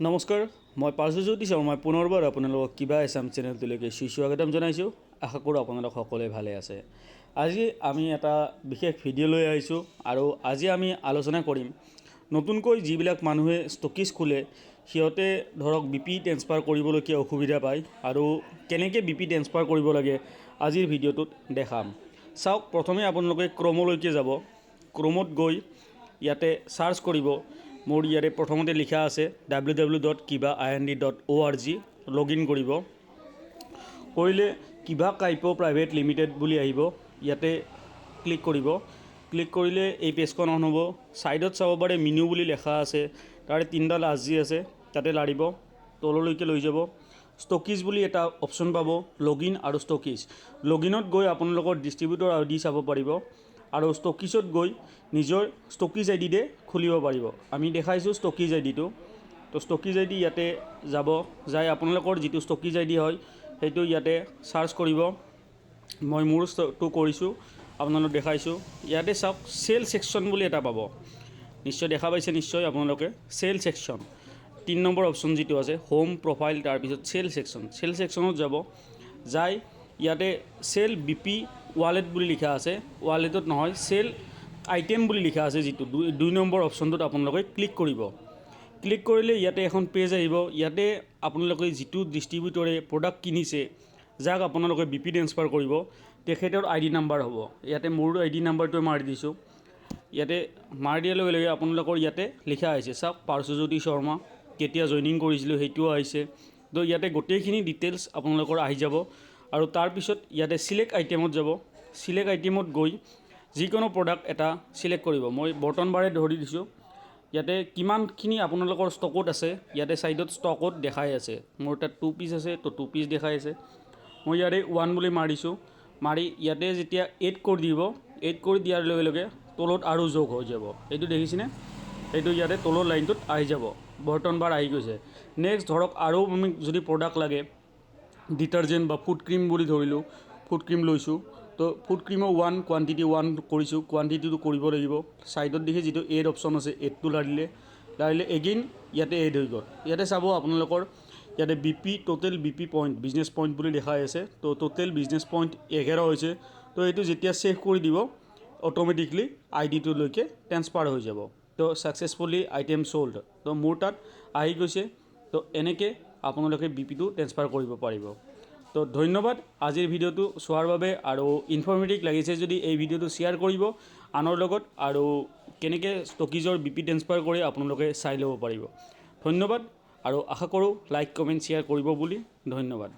নমস্কাৰ, মই পাৰ্শ্বজ্যোতি শৰ্মাই পুনৰবাৰ আপোনালোকক কিবা এছাম চেনেলটোলৈকে স্বাগতম জনাইছোঁ। আশা কৰোঁ আপোনালোক সকলোৱে ভালে আছে। আজি আমি এটা বিশেষ ভিডিঅ' লৈ আহিছোঁ আৰু আজি আমি আলোচনা কৰিম নতুনকৈ যিবিলাক মানুহে ষ্টকিজ খোলে সিহঁতে ধৰক বিপি ট্ৰেন্সফাৰ কৰিবলগীয়া অসুবিধা পায় আৰু কেনেকৈ বিপি ট্ৰেন্সফাৰ কৰিব লাগে আজিৰ ভিডিঅ'টোত দেখাম। চাওক, প্ৰথমে আপোনালোকে ক্ৰমলৈকে যাব। ক্ৰমত গৈ ইয়াতে সাৰ্চ কৰিব। মোৰ ইয়াতে প্ৰথমতে লিখা আছে www.kiva.ind.org লগইন কৰিব। কৰিলে কিবা কাইপো প্ৰাইভেট লিমিটেড বুলি আহিব, ইয়াতে ক্লিক কৰিব। ক্লিক কৰিলে এই পেজখন অন হ'ব। সাইডত চাব পাৰে মেনু বুলি লেখা আছে, তাৰে তিনিডাল আঁচজি আছে, তাতে লাৰিব, তললৈকে লৈ যাব। ষ্টকিজ বুলি এটা অপশ্যন পাব, লগইন আৰু ষ্টকিজ। লগইনত গৈ আপোনালোকৰ ডিষ্ট্ৰিবিউটৰ আইডি চাব পাৰিব আৰু ষ্টকিজত গৈ নিজৰ ষ্টকিজ আইডিতে খুলিব পাৰিব। আমি দেখাইছোঁ ষ্টকিজ আইডিটো। তো ষ্টকিজ আইডি ইয়াতে যাব, যাই আপোনালোকৰ যিটো ষ্টকিজ আইডি হয় সেইটো ইয়াতে সাৰ্চ কৰিব। মই মোৰটো কৰিছোঁ, আপোনালোক দেখাইছোঁ। ইয়াতে চাওক, চেল ছেকশ্যন বুলি এটা পাব, নিশ্চয় দেখা পাইছে নিশ্চয় আপোনালোকে। চেল ছেকশ্যন 3 নম্বৰ অপশ্যন যিটো আছে, হোম প্ৰফাইল, তাৰপিছত চেল ছেকশ্যন। চেল ছেকশ্যনত যাব, যাই ইয়াতে চেল বিপি ৱালেট বুলি লিখা আছে, ৱালেটত নহয় চেল আইটেম বুলি লিখা আছে, যিটো 2 নম্বৰ অপশ্যনটোত আপোনালোকে ক্লিক কৰিব। ক্লিক কৰিলে ইয়াতে এখন পেজ আহিব। ইয়াতে আপোনালোকে যিটো ডিষ্ট্ৰিবিউটৰে প্ৰডাক্ট কিনিছে, যাক আপোনালোকে বিপি ট্ৰেন্সফাৰ কৰিব, তেখেতৰ আইডি নাম্বাৰ হ'ব। ইয়াতে মোৰ আইডি নাম্বাৰটো মাৰি দিছোঁ। ইয়াতে মাৰি দিয়াৰ লগে লগে আপোনালোকৰ ইয়াতে লিখা আহিছে, চাওক, পাৰ্শ্বজ্যোতি শৰ্মা, কেতিয়া জইনিং কৰিছিলোঁ সেইটোও আহিছে। তো ইয়াতে গোটেইখিনি ডিটেইলছ আপোনালোকৰ আহি যাব আৰু তাৰপিছত ইয়াতে চিলেক্ট আইটেমত যাব। চিলেক্ট আইটেমত গৈ যিকোনো প্ৰডাক্ট এটা চিলেক্ট কৰিব। মই বৰ্তন বাৰে ধৰি দিছোঁ। ইয়াতে কিমানখিনি আপোনালোকৰ ষ্টকত আছে, ইয়াতে ছাইডত ষ্টকত দেখাই আছে। মোৰ তাত 2 পিচ আছে, তো 2 পিচ দেখাই আছে। মই ইয়াতে 1 বুলি মাৰিছোঁ। মাৰি ইয়াতে যেতিয়া এড কৰি দিব, এড কৰি দিয়াৰ লগে লগে তলত আৰু যোগ হৈ যাব। এইটো দেখিছেনে? এইটো ইয়াতে তলৰ লাইনটোত আহি যাব, বৰ্তন বাৰ আহি গৈছে। নেক্সট ধৰক আৰু আমি যদি প্ৰডাক্ট লাগে, ডিটাৰজেণ্ট বা ফুড ক্ৰীম বুলি ধৰিলোঁ, ফুড ক্ৰীম লৈছোঁ, তো ফুড ক্ৰীমৰ 1 কোৱান্টিটি 1 কৰিছোঁ, কোৱান্টিটিটো কৰিব লাগিব। ছাইডত দেখি যিটো এড অপশ্যন আছে, এডটো লাৰিলে এগেইন ইয়াতে এড হৈ গ'ল। ইয়াতে চাব আপোনালোকৰ ইয়াতে BP total BP point, business point বুলি দেখাই আছে। তো টোটেল বিজনেছ পইণ্ট 11 হৈছে। তো এইটো যেতিয়া ছেভ কৰি দিব, অট'মেটিকলি আইডিটোলৈকে ট্ৰেন্সফাৰ হৈ যাব। তো ছাকচেছফুলি আইটেম চ'ল্ড। তো মোৰ তাত আহি গৈছে। তো এনেকৈ আপোনালোকে বিপিটো ট্ৰেন্সফাৰ কৰিব পাৰিব। তো ধন্যবাদ আজিৰ ভিডিঅ'টো চোৱাৰ বাবে। আৰু ইনফৰ্মেটিভ লাগিছে যদি এই ভিডিঅ'টো শ্বেয়াৰ কৰিব আনৰ লগত, আৰু কেনেকৈ ষ্টকিজৰ বিপি ট্ৰেন্সফাৰ কৰি আপোনালোকে চাই ল'ব পাৰিব। ধন্যবাদ আৰু আশা কৰোঁ লাইক, কমেণ্ট, শ্বেয়াৰ কৰিব বুলি। ধন্যবাদ।